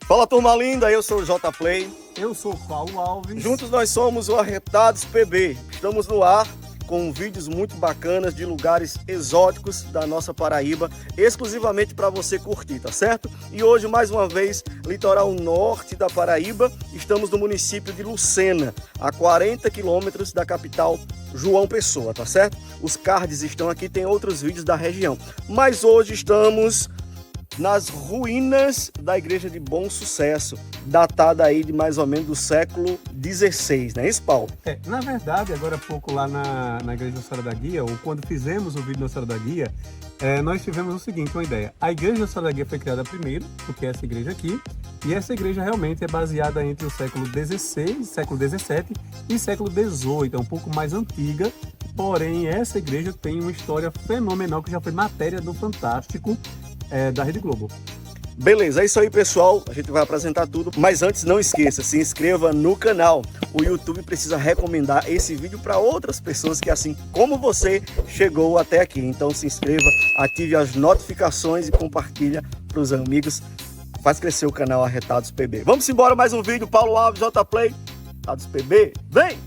Fala, turma linda, eu sou o J Play. Eu sou o Paulo Alves. Juntos nós somos o Arretados PB. Estamos no ar com vídeos muito bacanas de lugares exóticos da nossa Paraíba, exclusivamente para você curtir, tá certo? E hoje, mais uma vez, litoral norte da Paraíba, estamos no município de Lucena, a 40 quilômetros da capital João Pessoa, tá certo? Os cards estão aqui, tem outros vídeos da região. Mas hoje estamos nas ruínas da igreja de Bom Sucesso, datada aí de mais ou menos do século XVI, não é isso, Paulo? Na verdade, agora há pouco lá na igreja Nossa Senhora da Guia, ou quando fizemos o vídeo Nossa Senhora da Guia, nós tivemos o seguinte, uma ideia. A igreja Nossa Senhora da Guia foi criada primeiro, porque é essa igreja aqui, e essa igreja realmente é baseada entre o século XVI, século XVII e século XVIII, é um pouco mais antiga, porém essa igreja tem uma história fenomenal que já foi matéria do Fantástico, da Rede Globo. Beleza, é isso aí, pessoal. A gente vai apresentar tudo, mas antes não esqueça, se inscreva no canal. O YouTube precisa recomendar esse vídeo para outras pessoas que, assim como você, chegou até aqui. Então se inscreva, ative as notificações e compartilha para os amigos. Faz crescer o canal Arretados PB. Vamos embora, mais um vídeo. Paulo Alves, J Play, Arretados PB, vem!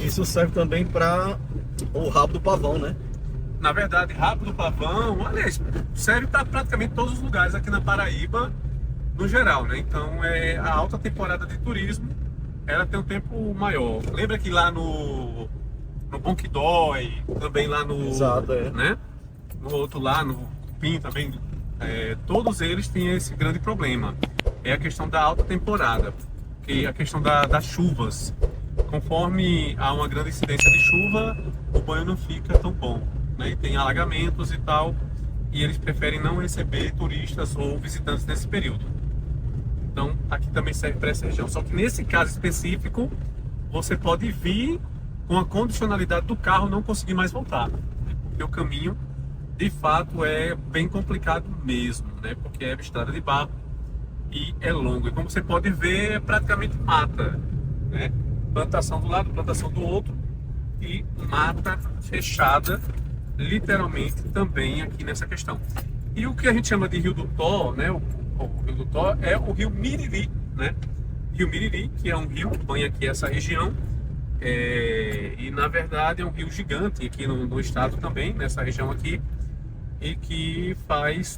Isso serve também para o rabo do pavão, né? Na verdade, rabo do pavão, aliás, serve para praticamente todos os lugares aqui na Paraíba, no geral, né? Então, a alta temporada de turismo, ela tem um tempo maior. Lembra que lá no Bom Que Dói, também lá no... Exato, né? No outro lá, no Cupim também, todos eles têm esse grande problema. É a questão da alta temporada, que é a questão das chuvas. Conforme há uma grande incidência de chuva, o banho não fica tão bom, né? E tem alagamentos e tal, e eles preferem não receber turistas ou visitantes nesse período. Então, aqui também serve para essa região. Só que nesse caso específico, você pode vir com a condicionalidade do carro não conseguir mais voltar, né? Porque o caminho, de fato, é bem complicado mesmo, né? Porque é estrada de barro e é longo. E como você pode ver, é praticamente mata, né? Plantação do lado, plantação do outro e mata fechada, literalmente, também aqui nessa questão. E o que a gente chama de Rio do Tó, né? O Rio do Tó é o Rio Miriri, né? Rio Miriri, que é um rio que banha aqui essa região, e na verdade é um rio gigante aqui no estado também, nessa região aqui, e que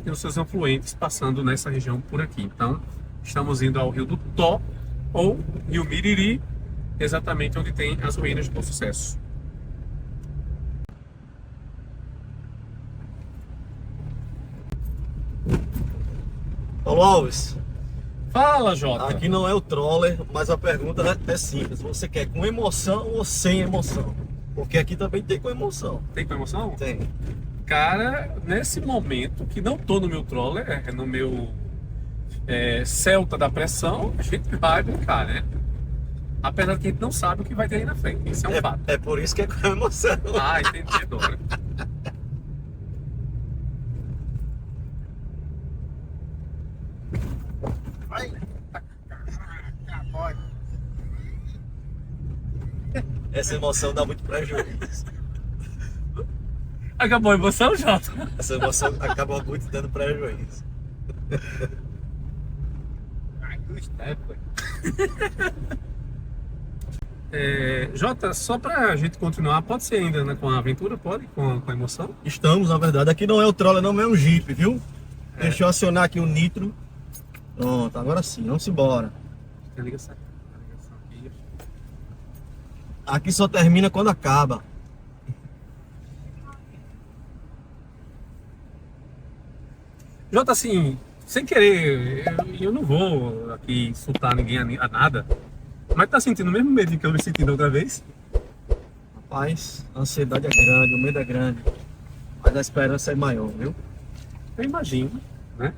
tem os seus afluentes passando nessa região por aqui. Então, estamos indo ao Rio do Tó, ou Rio Miriri, exatamente onde tem as ruínas de Bom Sucesso. Paulo Alves, Fala, Jota! aqui não é o troller, mas a pergunta é simples. Você quer com emoção ou sem emoção? Porque aqui também tem com emoção. Tem com emoção? Tem. Cara, nesse momento, que não tô no meu troller, no meu Celta da pressão, a gente vai brincar, né? Apesar que a gente não sabe o que vai ter aí na frente. Isso é um fato. É por isso que é com emoção. Ah, entendi, Dora. Vai. Essa emoção dá muito prejuízo. Acabou a emoção, Jota? Essa emoção acaba muito dando prejuízo. Ai, que estético. Jota, só pra gente continuar, pode ser ainda, né, com a aventura? Pode? Com a emoção? Estamos, na verdade. Aqui não é o Troller, não é um Jeep, viu? Deixa eu acionar aqui o nitro. Pronto, agora sim, vamos embora. Tem ligação aqui. Aqui só termina quando acaba. Jota, assim, sem querer, eu não vou aqui insultar ninguém a nada, mas tá sentindo o mesmo medo que eu me senti da outra vez? Rapaz, a ansiedade é grande, o medo é grande. Mas a esperança é maior, viu? Eu imagino, né?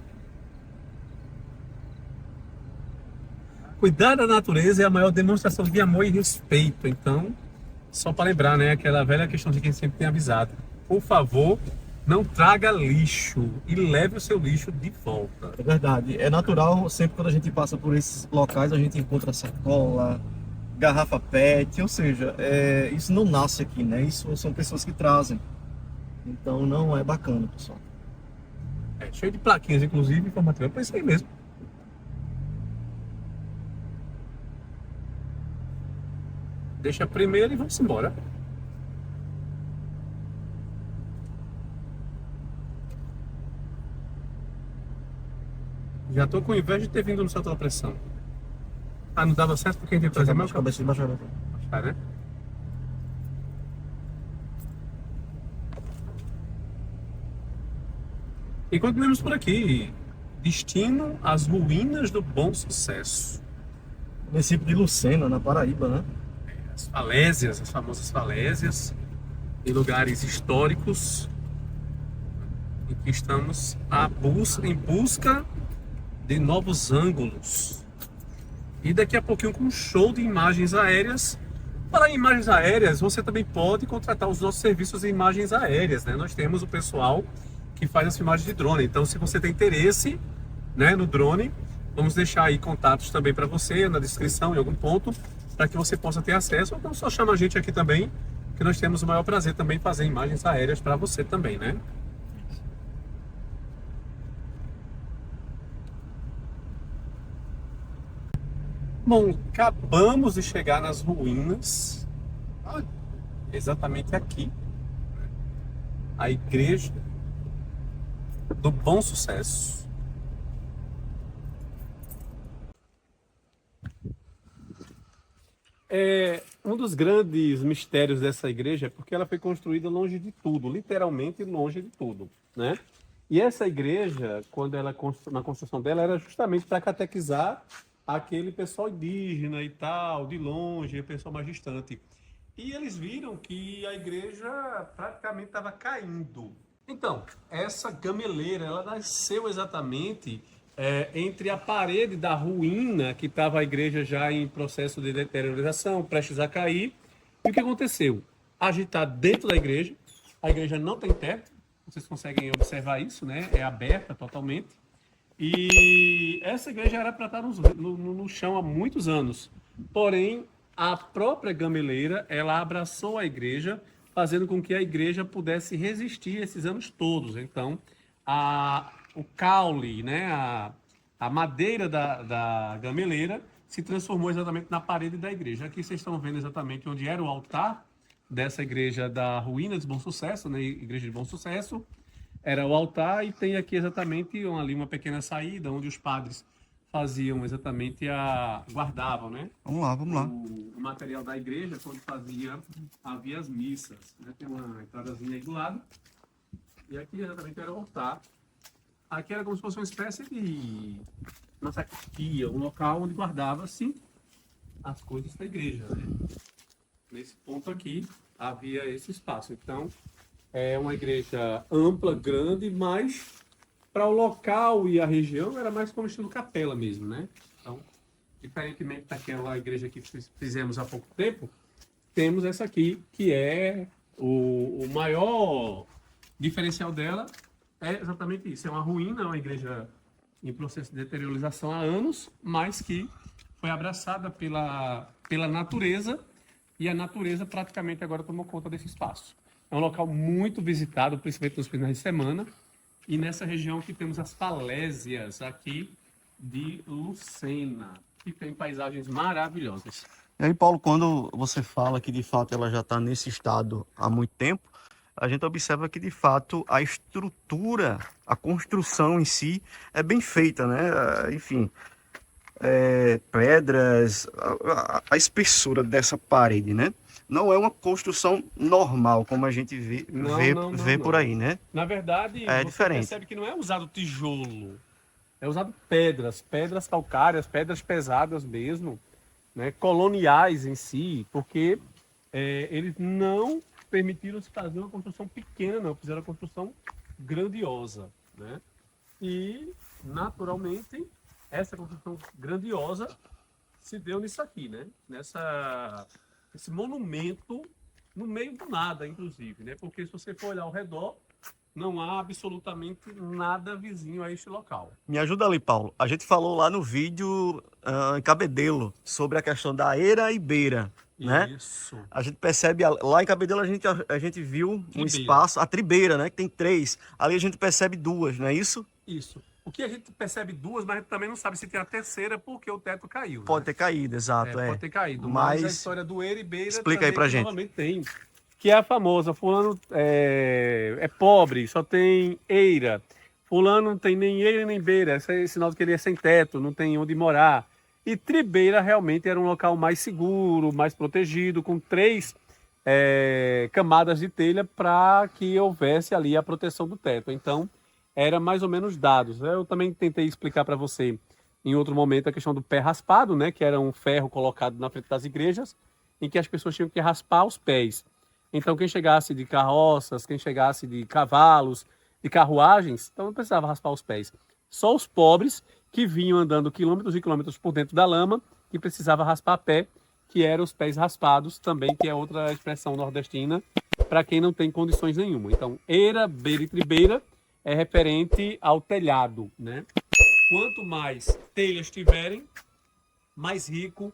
Cuidar da natureza é a maior demonstração de amor e respeito. Então, só para lembrar, né? Aquela velha questão de quem sempre tem avisado. Por favor, não traga lixo e leve o seu lixo de volta. É verdade. É natural, sempre quando a gente passa por esses locais, a gente encontra sacola, garrafa PET, ou seja, isso não nasce aqui, né? Isso são pessoas que trazem. Então não é bacana, pessoal. Cheio de plaquinhas, inclusive, informativas. Eu pensei mesmo. Deixa primeiro e vamos embora. Já tô com inveja de ter vindo no centro da pressão. Ah, não dava certo porque a gente ia trazer mais Cabeça de baixo. Tá, né? E continuamos por aqui. Destino às ruínas do Bom Sucesso. Município de Lucena, na Paraíba, né? As falésias, as famosas falésias, em lugares históricos em que estamos em busca de novos ângulos. E daqui a pouquinho com um show de imagens aéreas. Para imagens aéreas, você também pode contratar os nossos serviços de imagens aéreas, né? Nós temos o pessoal que faz as filmagens de drone. Então, se você tem interesse, né, no drone, vamos deixar aí contatos também para você na descrição, em algum ponto, para que você possa ter acesso. Ou então só chama a gente aqui também, que nós temos o maior prazer também em fazer imagens aéreas para você também, né? Bom, acabamos de chegar nas ruínas, exatamente aqui, a Igreja do Bom Sucesso. Um dos grandes mistérios dessa igreja é porque ela foi construída longe de tudo, literalmente longe de tudo, né? E essa igreja, quando ela na construção dela, era justamente para catequizar aquele pessoal indígena e tal, de longe, o pessoal mais distante. E eles viram que a igreja praticamente estava caindo. Então, essa gameleira, ela nasceu exatamente entre a parede da ruína, que estava a igreja já em processo de deterioração, prestes a cair. E o que aconteceu? A gente está dentro da igreja, a igreja não tem teto, vocês conseguem observar isso, né? É aberta totalmente. E essa igreja era para estar no chão há muitos anos. Porém, a própria gameleira, ela abraçou a igreja, fazendo com que a igreja pudesse resistir esses anos todos. Então, o caule, né, a madeira da gameleira se transformou exatamente na parede da igreja. Aqui vocês estão vendo exatamente onde era o altar dessa igreja da Ruína de Bom Sucesso, né, Igreja de Bom Sucesso. Era o altar e tem aqui exatamente ali uma pequena saída onde os padres faziam exatamente guardavam, né? Vamos lá. O material da igreja quando havia as missas, né? Tem uma entradazinha aí do lado. E aqui exatamente era o altar. Aqui era como se fosse uma espécie de uma sacristia, um local onde guardava-se as coisas da igreja, né? Nesse ponto aqui havia esse espaço. Então, é uma igreja ampla, grande, mas para o local e a região era mais como estilo capela mesmo, né? Então, diferentemente daquela igreja que fizemos há pouco tempo, temos essa aqui, que é o maior diferencial dela, é exatamente isso. É uma ruína, uma igreja em processo de deteriorização há anos, mas que foi abraçada pela natureza, e a natureza praticamente agora tomou conta desse espaço. É um local muito visitado, principalmente nos finais de semana, E nessa região que temos as falésias aqui de Lucena, que tem paisagens maravilhosas. E aí, Paulo, quando você fala que de fato ela já está nesse estado há muito tempo, a gente observa que de fato a estrutura, a construção em si é bem feita, né? Enfim, pedras, a espessura dessa parede, né? Não é uma construção normal, como a gente vê por Não. aí, né? Na verdade, É você diferente. percebe que não é usado tijolo, é usado pedras, pedras calcárias, pedras pesadas mesmo, né? Coloniais em si, porque eles não permitiram se fazer uma construção pequena, não, fizeram uma construção grandiosa, né? E, naturalmente, essa construção grandiosa se deu nisso aqui, né? Esse monumento no meio do nada, inclusive, né? Porque se você for olhar ao redor, não há absolutamente nada vizinho a este local. Me ajuda ali, Paulo. A gente falou lá no vídeo em Cabedelo sobre a questão da eira e beira, né? Isso. A gente percebe, lá em Cabedelo a gente viu um Tribeira. espaço, a tribeira, né? Que tem três. Ali a gente percebe duas, não é isso? Isso. O que a gente percebe duas, mas a gente também não sabe se tem a terceira porque o teto caiu, Pode né? ter caído, exato, Pode ter caído, mas a Mas história do Eira e Beira explica aí também pra gente. novamente tem. Que é a famosa, fulano é pobre, só tem eira. Fulano não tem nem eira nem beira, esse é sinal de que ele é sem teto, não tem onde morar. E Tribeira realmente era um local mais seguro, mais protegido, com três camadas de telha para que houvesse ali a proteção do teto. Então, era mais ou menos dados. Eu também tentei explicar para você em outro momento a questão do pé raspado, né, que era um ferro colocado na frente das igrejas, em que as pessoas tinham que raspar os pés. Então, quem chegasse de carroças, quem chegasse de cavalos, de carruagens, então não precisava raspar os pés. Só os pobres que vinham andando quilômetros e quilômetros por dentro da lama, que precisava raspar pé, que eram os pés raspados, também, que é outra expressão nordestina, para quem não tem condições nenhuma. Então, eira, beira e tribeira é referente ao telhado, né? Quanto mais telhas tiverem, mais rico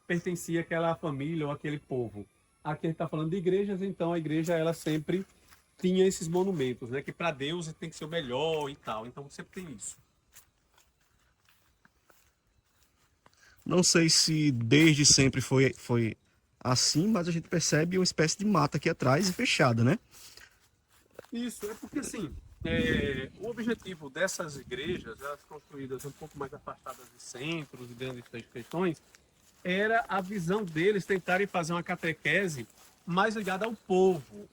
pertencia àquela família ou aquele povo. Aqui a gente está falando de igrejas, então a igreja ela sempre tinha esses monumentos, né? Que para Deus tem que ser o melhor e tal. Então sempre tem isso. Não sei se desde sempre foi assim, mas a gente percebe uma espécie de mata aqui atrás e fechada, né? Isso, é porque assim, o objetivo dessas igrejas, elas construídas um pouco mais afastadas de centros e grandes questões, era a visão deles tentarem fazer uma catequese mais ligada ao povo,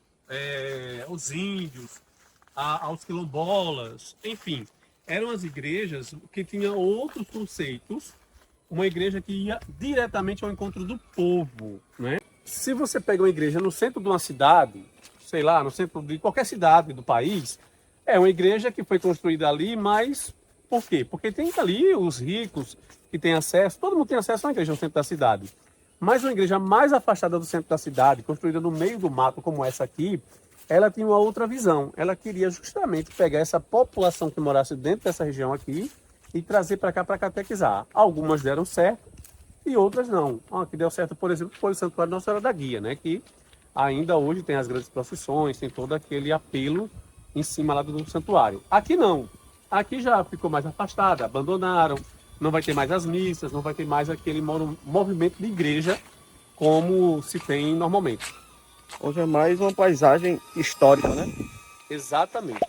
aos índios, aos quilombolas, enfim. Eram as igrejas que tinham outros conceitos, uma igreja que ia diretamente ao encontro do povo, né? Se você pega uma igreja no centro de uma cidade, sei lá, no centro de qualquer cidade do país, é uma igreja que foi construída ali, mas por quê? Porque tem ali os ricos que têm acesso, todo mundo tem acesso a uma igreja no centro da cidade. Mas uma igreja mais afastada do centro da cidade, construída no meio do mato como essa aqui, ela tinha uma outra visão. Ela queria justamente pegar essa população que morasse dentro dessa região aqui e trazer para cá para catequizar. Algumas deram certo e outras não. A que deu certo, por exemplo, foi o Santuário Nossa Senhora da Guia, né? Que ainda hoje tem as grandes procissões, tem todo aquele apelo em cima lá do santuário. Aqui não. Aqui já ficou mais afastada, abandonaram. Não vai ter mais as missas, não vai ter mais aquele movimento de igreja como se tem normalmente. Hoje é mais uma paisagem histórica, né? Exatamente,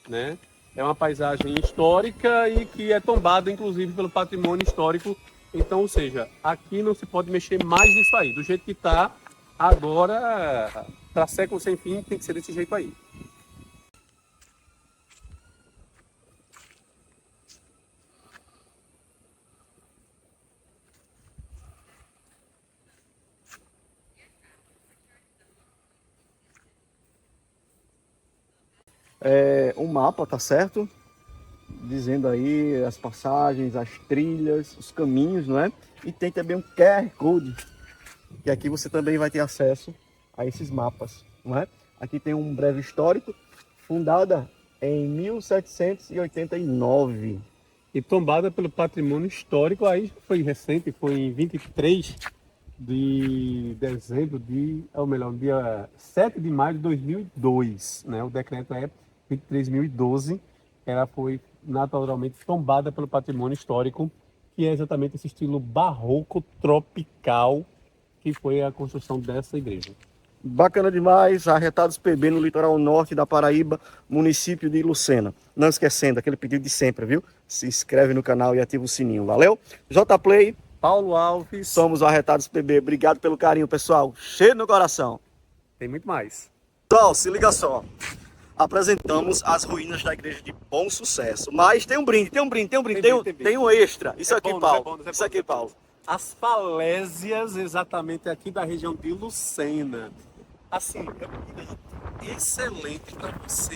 né? É uma paisagem histórica e que é tombada, inclusive, pelo patrimônio histórico. Então, ou seja, aqui não se pode mexer mais nisso aí. Do jeito que está agora, para século sem fim, tem que ser desse jeito aí. Um mapa, tá certo? Dizendo aí as passagens, as trilhas, os caminhos, não é? E tem também um QR Code, que aqui você também vai ter acesso a esses mapas, não é? Aqui tem um breve histórico, fundada em 1789. E tombada pelo patrimônio histórico, aí foi recente, foi em 23 de dezembro ou melhor, dia 7 de maio de 2002, né? O decreto é 23.012 ela foi naturalmente tombada pelo patrimônio histórico, que é exatamente esse estilo barroco tropical que foi a construção dessa igreja. Bacana demais, Arretados PB no litoral norte da Paraíba, município de Lucena. Não esquecendo, aquele pedido de sempre, viu? Se inscreve no canal e ativa o sininho, valeu? J-Play, Paulo Alves, somos o Arretados PB. Obrigado pelo carinho, pessoal. Cheio no coração. tem muito mais. Pessoal, se liga só. Apresentamos as ruínas da igreja de Bom Sucesso. Mas tem um brinde, tem um extra. Isso aqui, Paulo. Isso aqui, Paulo. As falésias exatamente aqui da região de Lucena. Assim, é um momento excelente para você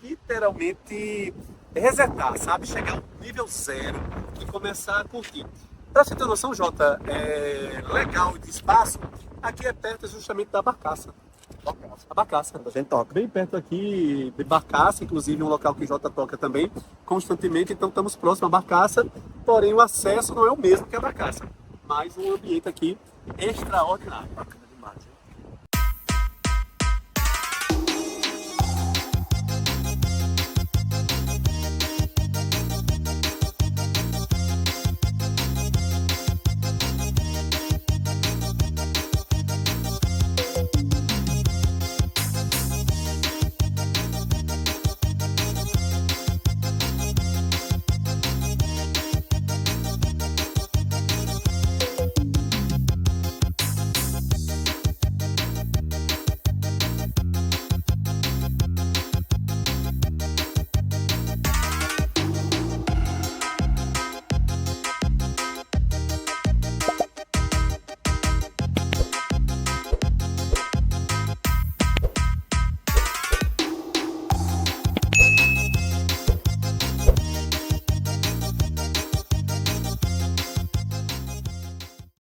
literalmente resetar, sabe? Chegar ao nível zero e começar a curtir. Para você ter noção, Jota, é legal de espaço, aqui é perto justamente da Barcaça. A Barcaça. A gente toca. Bem perto aqui de Barcaça, inclusive um local que o Jota toca também constantemente, então estamos próximos à Barcaça, porém o acesso não é o mesmo que a Barcaça, mas um ambiente aqui extraordinário.